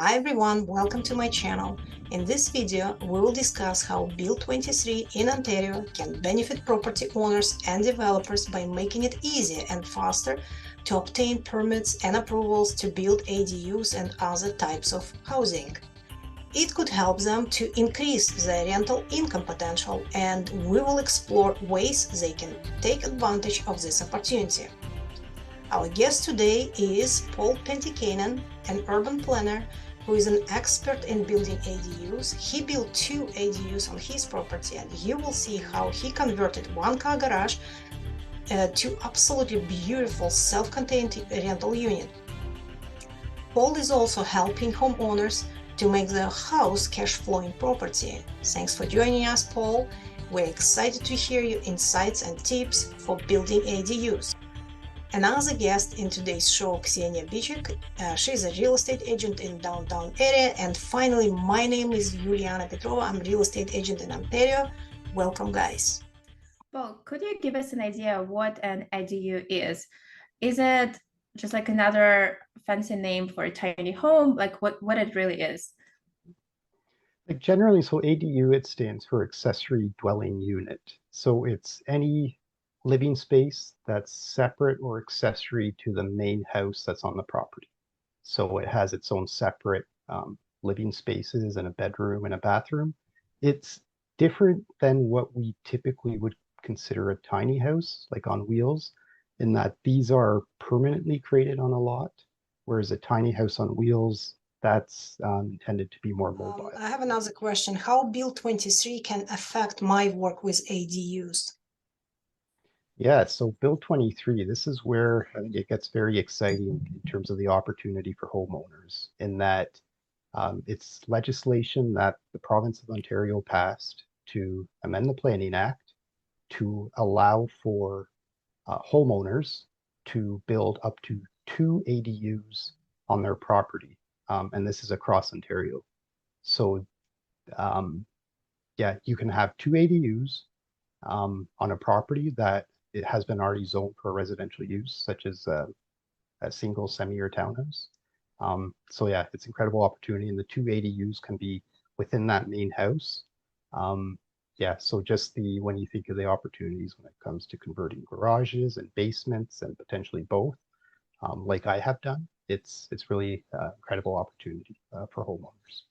Hi everyone, welcome to my channel. In this video, we will discuss how Bill 23 in Ontario can benefit property owners and developers by making it easier and faster to obtain permits and approvals to build ADUs and other types of housing. It could help them to increase their rental income potential, and we will explore ways they can take advantage of this opportunity. Our guest today is Paul Pentikainen, an urban planner who is an expert in building ADUs. He built 2 ADUs on his property, and you will see how he converted one-car garage to absolutely beautiful self-contained rental unit. Paul is also helping homeowners to make their house cash flowing property. Thanks for joining us, Paul. We're excited to hear your insights and tips for building ADUs. Another guest in today's show, Ksenia Bichik. She's a real estate agent in downtown area. And finally, my name is Juliana Petrova. I'm a real estate agent in Ontario. Welcome, guys. Well, could you give us an idea of what an ADU is? Is it just like another fancy name for a tiny home? Like what it really is? Like generally, so ADU, it stands for Accessory Dwelling Unit. So it's any living space that's separate or accessory to the main house that's on the property. So it has its own separate living spaces and a bedroom and a bathroom. It's different than what we typically would consider a tiny house, like on wheels, in that these are permanently created on a lot, whereas a tiny house on wheels, that's intended to be more mobile. I have another question. How Bill 23 can affect my work with ADUs? Yeah, so Bill 23, this is where I think it gets very exciting in terms of the opportunity for homeowners, in that it's legislation that the province of Ontario passed to amend the Planning Act to allow for homeowners to build up to 2 ADUs on their property. And this is across Ontario. So yeah, you can have 2 ADUs on a property that it has been already zoned for residential use, such as a single, semi, or townhouse. So yeah, it's an incredible opportunity, and the 2 ADUs can be within that main house. Yeah, so just when you think of the opportunities when it comes to converting garages and basements and potentially both, like I have done, it's really an incredible opportunity for homeowners.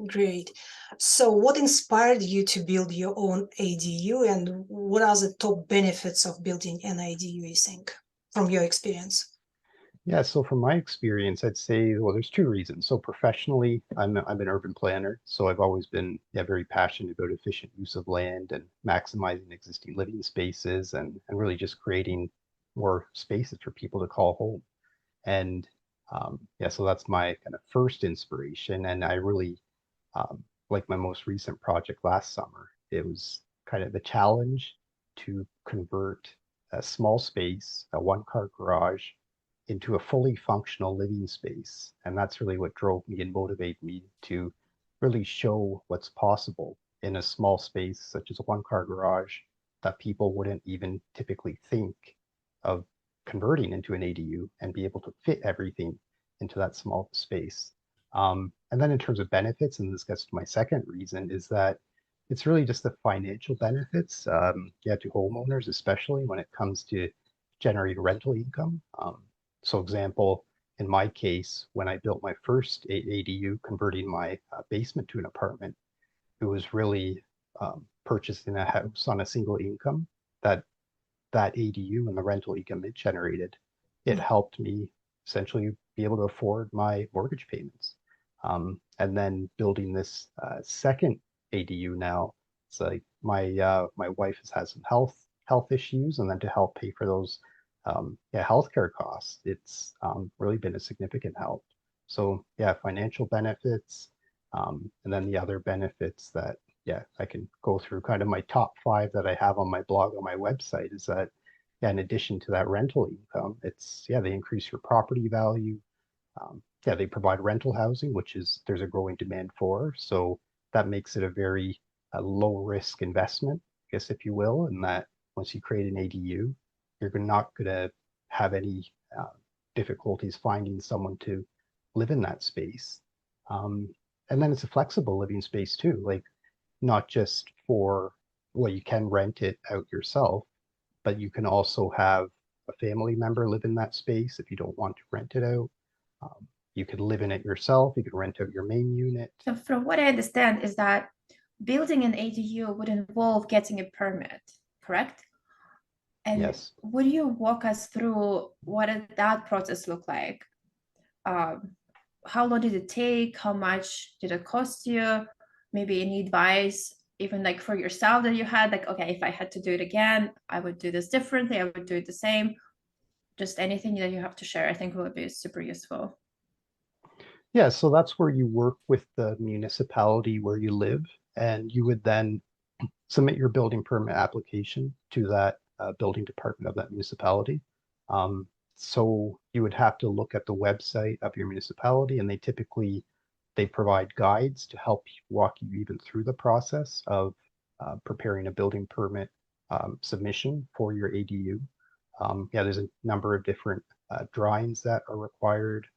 Great. So what inspired you to build your own ADU, and what are the top benefits of building an ADU, you think, from your experience? Yeah, so from my experience, I'd say, well, there's 2 reasons. So professionally, I'm an urban planner, so I've always been very passionate about efficient use of land and maximizing existing living spaces and really just creating more spaces for people to call home. And yeah, so that's my kind of first inspiration. And I really, like my most recent project last summer, it was kind of the challenge to convert a small space, a 1-car garage, into a fully functional living space. And that's really what drove me and motivated me to really show what's possible in a small space, such as a 1-car garage, that people wouldn't even typically think of converting into an ADU and be able to fit everything into that small space. And then in terms of benefits, and this gets to my second reason, is that it's really just the financial benefits, yeah, to homeowners, especially when it comes to generating rental income. So example, in my case, when I built my first ADU, converting my basement to an apartment, it was really purchasing a house on a single income. That ADU and the rental income it generated, it helped me essentially be able to afford my mortgage payments. And then building this second ADU now, it's like my wife has had some health issues, and then to help pay for those yeah, healthcare costs, it's really been a significant help. So yeah, financial benefits, and then the other benefits that, yeah, I can go through kind of my top 5 that I have on my blog on my website is that, yeah, in addition to that rental income, it's, yeah, they increase your property value. Yeah, they provide rental housing, which is, there's a growing demand for. So that makes it a very low risk investment, I guess, if you will, in that once you create an ADU, you're not going to have any difficulties finding someone to live in that space. And then it's a flexible living space too, like not just for, well, you can rent it out yourself, but you can also have a family member live in that space if you don't want to rent it out. You could live in it yourself. You could rent out your main unit. So from what I understand is that building an ADU would involve getting a permit, correct? And Yes. would you walk us through what did that process look like? How long did it take? How much did it cost you? Maybe any advice, even like for yourself that you had, like, okay, if I had to do it again, I would do this differently. I would do it the same. Just anything that you have to share, I think would be super useful. Yeah, so that's where you work with the municipality where you live, and you would then submit your building permit application to that building department of that municipality. Um, so you would have to look at the website of your municipality, and they provide guides to help walk you even through the process of preparing a building permit submission for your ADU. Yeah, there's a number of different drawings that are required,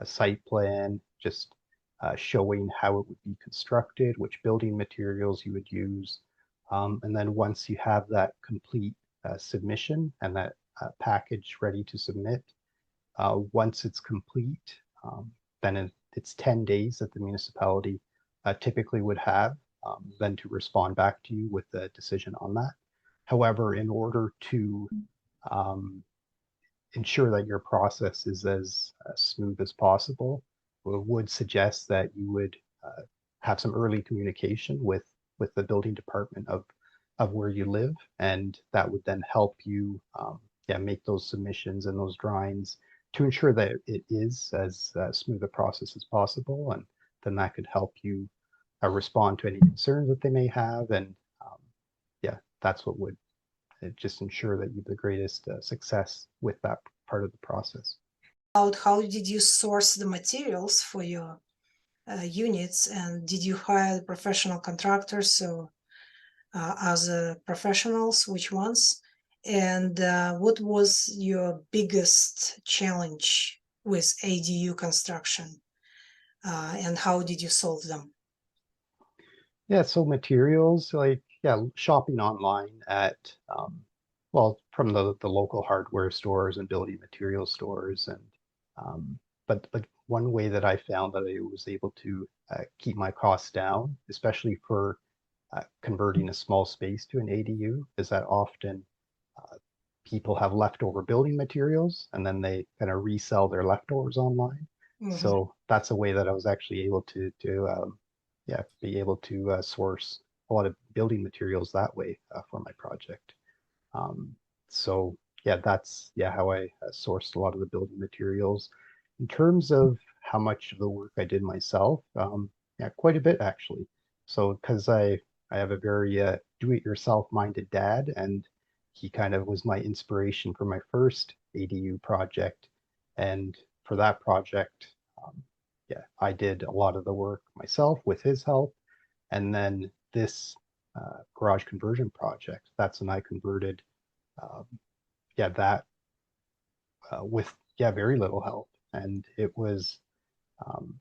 a site plan, just showing how it would be constructed, which building materials you would use. And then once you have that complete submission and that package ready to submit, once it's complete, then it's 10 days that the municipality typically would have then to respond back to you with a decision on that. However, in order to um, ensure that your process is as smooth as possible, we would suggest that you would have some early communication with the building department of where you live, and that would then help you make those submissions and those drawings to ensure that it is as smooth a process as possible, and then that could help you respond to any concerns that they may have, and that's what would just ensure that you have the greatest success with that part of the process. How did you source the materials for your units, and did you hire professional contractors? So other professionals, which ones? And what was your biggest challenge with ADU construction, and how did you solve them? Yeah, so materials, like, yeah, shopping online at, well, from the local hardware stores and building material stores. And, but one way that I found that I was able to keep my costs down, especially for converting a small space to an ADU, is that often people have leftover building materials and then they kind of resell their leftovers online. So that's a way that I was actually able to be able to source a lot of building materials that way for my project. Um, so yeah, that's how I sourced a lot of the building materials. In terms of how much of the work I did myself, yeah, quite a bit actually. So because I have a very do-it-yourself minded dad, and he kind of was my inspiration for my first ADU project. And for that project, I did a lot of the work myself with his help. And then this garage conversion project, that's when I converted, um, that with very little help. And it was, um,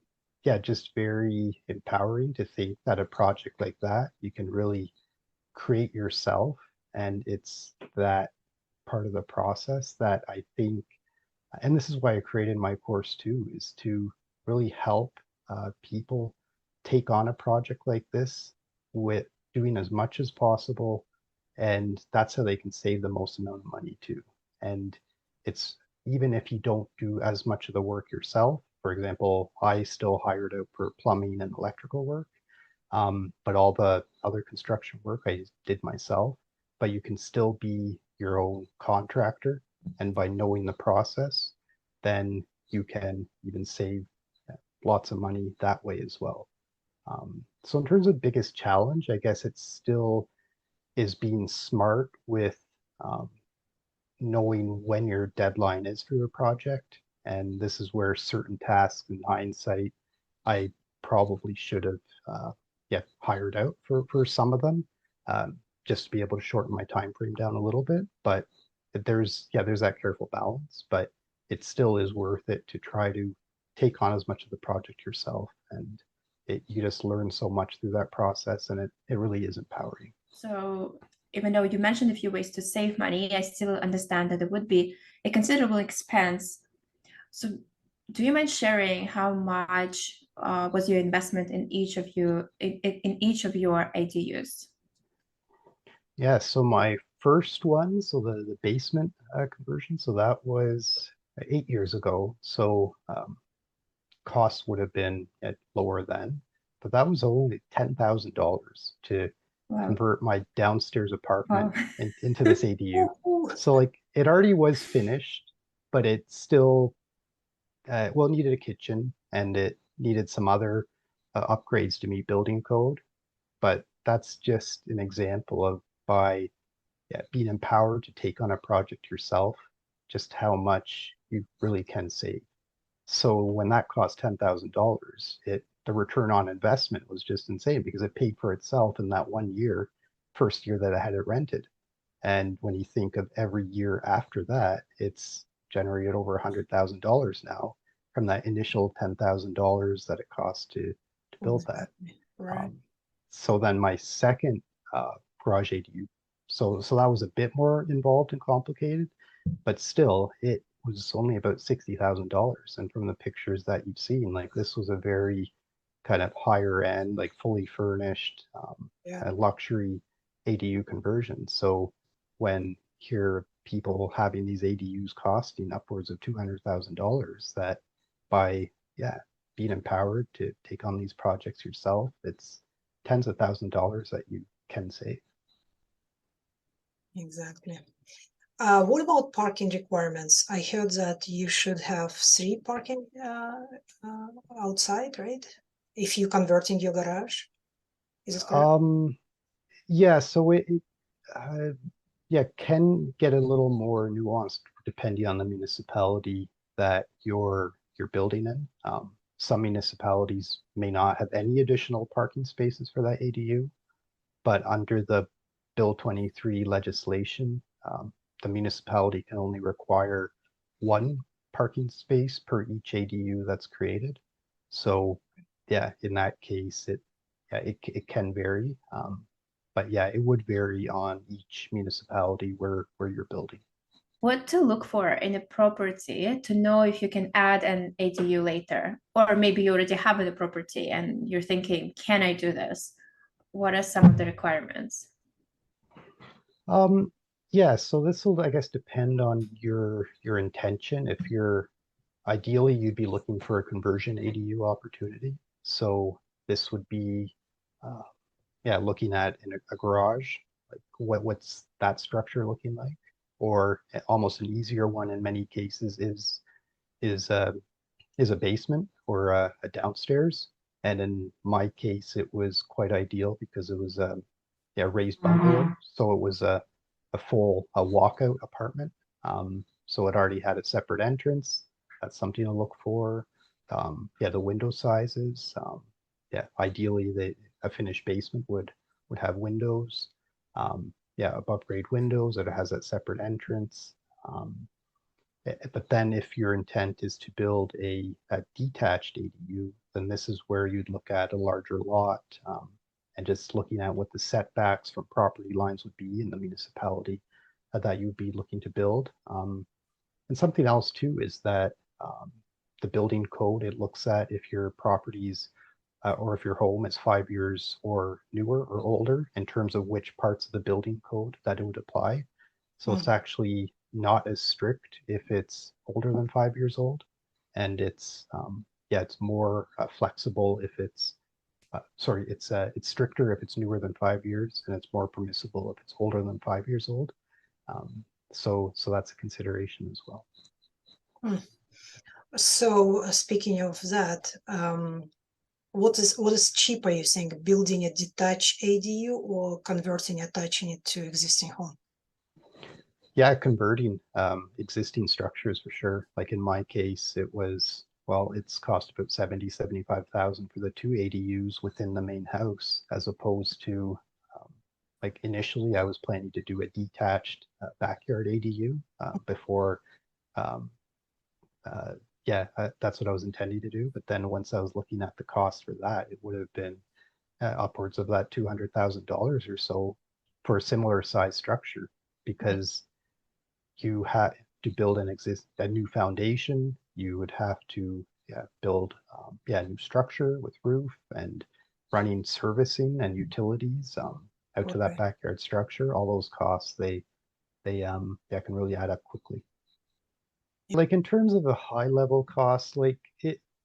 just very empowering to think that a project like that you can really create yourself. And it's that part of the process that I think, and this is why I created my course too, is to really help people take on a project like this with doing as much as possible. And that's how they can save the most amount of money too. And it's, even if you don't do as much of the work yourself, for example, I still hired out for plumbing and electrical work, but all the other construction work I did myself. But you can still be your own contractor, and by knowing the process, then you can even save lots of money that way as well. So in terms of biggest challenge, I guess it still is being smart with knowing when your deadline is for your project. And this is where certain tasks in hindsight, I probably should have hired out for some of them, just to be able to shorten my time frame down a little bit. But there's that careful balance, but it still is worth it to try to take on as much of the project yourself, and you just learn so much through that process, and it really is empowering. So even though you mentioned a few ways to save money, I still understand that it would be a considerable expense. So do you mind sharing how much was your investment in each of you in each of your ADUs? Yeah, so my first one, so the basement conversion, so that was 8 years ago. So costs would have been lower then, but that was only $10,000 to Wow. convert my downstairs apartment Wow. into this ADU. Ooh, So like it already was finished, but it still well, it needed a kitchen and it needed some other upgrades to meet building code. But that's just an example of by being empowered to take on a project yourself, just how much you really can save. So when that cost $10,000, the return on investment was just insane because it paid for itself in that 1 year, first year that I had it rented. And when you think of every year after that, it's generated over $100,000 now from that initial $10,000 that it cost to build that. exactly. Right. So then my second garage ADU, so that was a bit more involved and complicated, but still it was only about $60,000. And from the pictures that you've seen, like this was a very kind of higher end, like fully furnished, Yeah. kind of luxury ADU conversion. So when hear people having these ADUs costing upwards of $200,000, that by being empowered to take on these projects yourself, it's tens of thousands of dollars that you can save. Exactly. What about parking requirements? I heard that you should have 3 parking outside, right? If you converting your garage, is it correct? Yeah, so it can get a little more nuanced depending on the municipality that you're building in. Some municipalities may not have any additional parking spaces for that ADU, but under the Bill 23 legislation, the municipality can only require one parking space per each ADU that's created. So in that case, it can vary. But it would vary on each municipality where you're building. What to look for in a property to know if you can add an ADU later, or maybe you already have the property and you're thinking, can I do this? What are some of the requirements? So this will, I guess, depend on your intention. If you're ideally, you'd be looking for a conversion ADU opportunity. So this would be, looking at in a garage, like what's that structure looking like? Or almost an easier one in many cases is a basement or a downstairs. And in my case, it was quite ideal because it was a raised bungalow. So it was a full walkout apartment. So it already had a separate entrance. That's something to look for. The window sizes. Ideally, a finished basement would have windows. Above grade windows. It has that separate entrance. But then if your intent is to build a detached ADU, then this is where you'd look at a larger lot and just looking at what the setbacks from property lines would be in the municipality that you'd be looking to build. And something else too is that the building code, it looks at if your properties or if your home is 5 years or newer or older in terms of which parts of the building code that it would apply. So it's actually not as strict if it's older than 5 years old, and it's more flexible if it's it's stricter if it's newer than 5 years, and it's more permissible if it's older than 5 years old. So that's a consideration as well. So speaking of that, what is cheaper, you think, building a detached ADU or attaching it to existing home? Yeah, converting existing structures for sure. Like in my case, it's cost about 75,000 for the 2 ADUs within the main house, as opposed to like initially I was planning to do a detached backyard ADU before yeah, that's what I was intending to do. But then once I was looking at the cost for that, it would have been upwards of that $200,000 or so for a similar size structure, because you had to build a new foundation. You would have to build a new structure with roof and running servicing and utilities out to that Okay. backyard structure. All those costs they can really add up quickly. Like in terms of a high level cost, like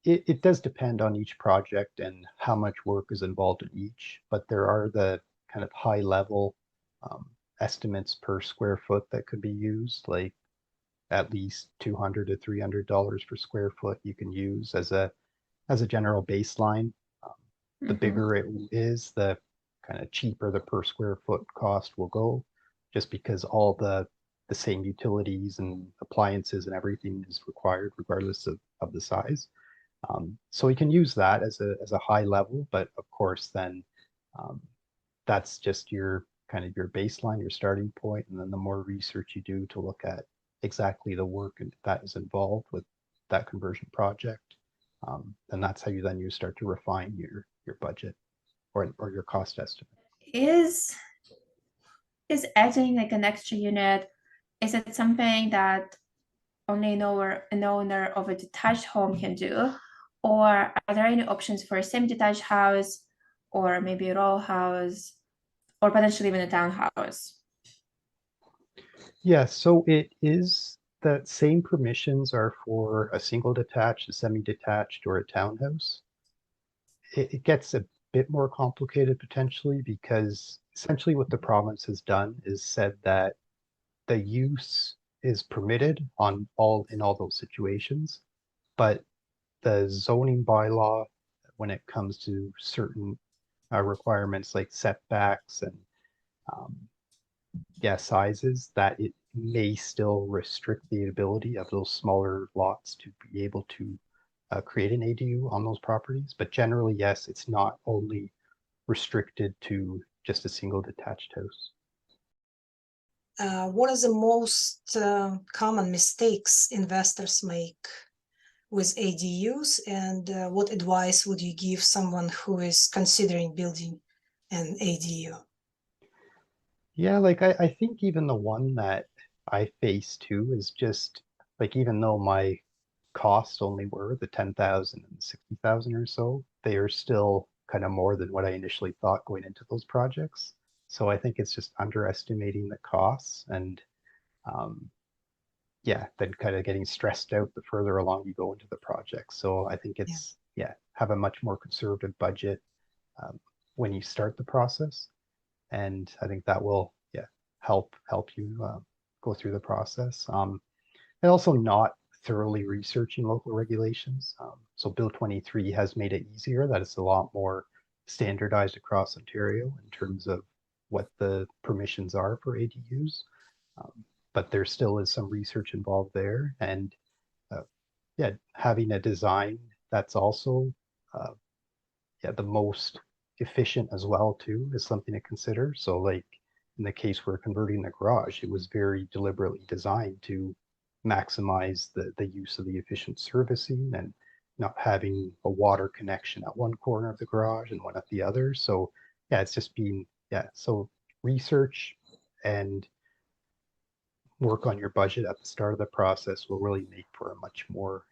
it does depend on each project and how much work is involved in each, but there are the kind of high level um, estimates per square foot that could be used, like at least $200 to $300 per square foot you can use as a general baseline. The bigger it is, the kind of cheaper the per square foot cost will go, just because all the same utilities and appliances and everything is required regardless of the size. So we can use that as a high level, but of course then um, that's just your kind of your baseline, your starting point, and then the more research you do to look at exactly the work that is involved with that conversion project, and that's how you start to refine your budget or your cost estimate. Is adding like an extra unit, is it something that only an owner of a detached home can do? Or are there any options for a semi-detached house, or maybe a row house, or potentially even a townhouse? Yeah, so it is the same permissions are for a single detached, a semi-detached, or a townhouse. It gets a bit more complicated potentially, because essentially what the province has done is said that the use is permitted in all those situations, but the zoning bylaw, when it comes to certain requirements like setbacks and um, sizes, that it may still restrict the ability of those smaller lots to be able to create an ADU on those properties. But generally, yes, it's not only restricted to just a single detached house. What are the most common mistakes investors make with ADUs, and what advice would you give someone who is considering building an ADU? Yeah, like I think even the one that I face too is just like, even though my costs only were the 10,000 and 60,000 or so, they are still kind of more than what I initially thought going into those projects. So I think it's just underestimating the costs and um, then kind of getting stressed out the further along you go into the project. So I think Yeah. it's, have a much more conservative budget when you start the process. And I think that will, help you go through the process. And also not thoroughly researching local regulations. So Bill 23 has made it easier, that it's a lot more standardized across Ontario in terms of what the permissions are for ADUs. But there still is some research involved there. And having a design that's also the most efficient as well too is something to consider. So like in the case we're converting the garage, it was very deliberately designed to maximize the use of the efficient servicing and not having a water connection at one corner of the garage and one at the other. So it's just been, so research and work on your budget at the start of the process will really make for a much more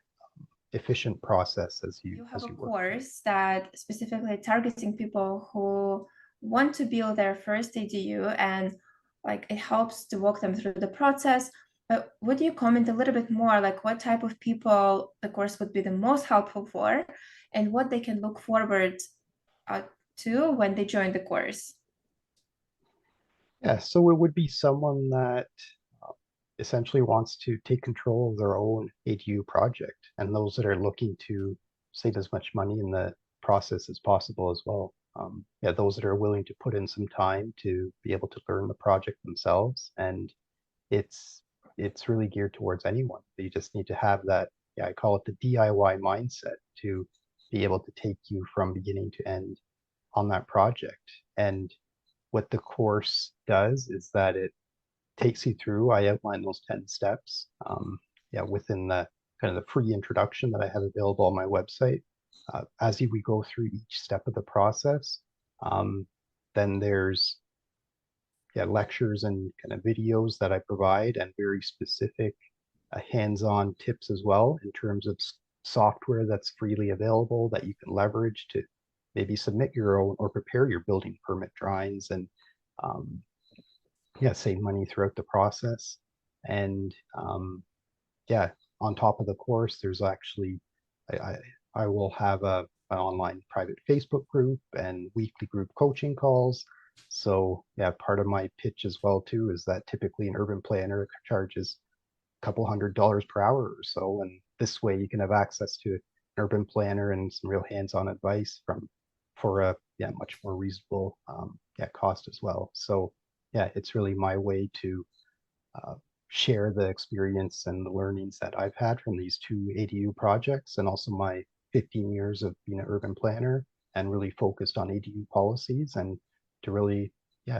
efficient process as You have a work. course that specifically targeting people who want to build their first ADU, and like it helps to walk them through the process. But would you comment a little bit more, like what type of people the course would be the most helpful for, and what they can look forward to when they join the course? Yeah, so it would be someone that essentially wants to take control of their own ADU project, and those that are looking to save as much money in the process as possible as well. Those that are willing to put in some time to be able to learn the project themselves. And it's really geared towards anyone. You just need to have that, I call it the DIY mindset, to be able to take you from beginning to end on that project. And what the course does is that it takes you through, I outline those 10 steps, within the kind of the free introduction that I have available on my website. As we go through each step of the process, then there's lectures and kind of videos that I provide, and very specific hands-on tips as well in terms of software that's freely available that you can leverage to maybe submit your own or prepare your building permit drawings, and save money throughout the process. And on top of the course, there's actually I will have an online private Facebook group and weekly group coaching calls. So part of my pitch as well too is that typically an urban planner charges a couple $100 per hour or so, and this way you can have access to an urban planner and some real hands-on advice for a much more reasonable cost as well. So it's really my way to share the experience and the learnings that I've had from these 2 ADU projects, and also my 15 years of being an urban planner and really focused on ADU policies, and to really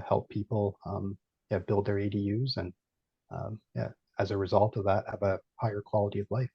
help people build their ADUs, and as a result of that, have a higher quality of life.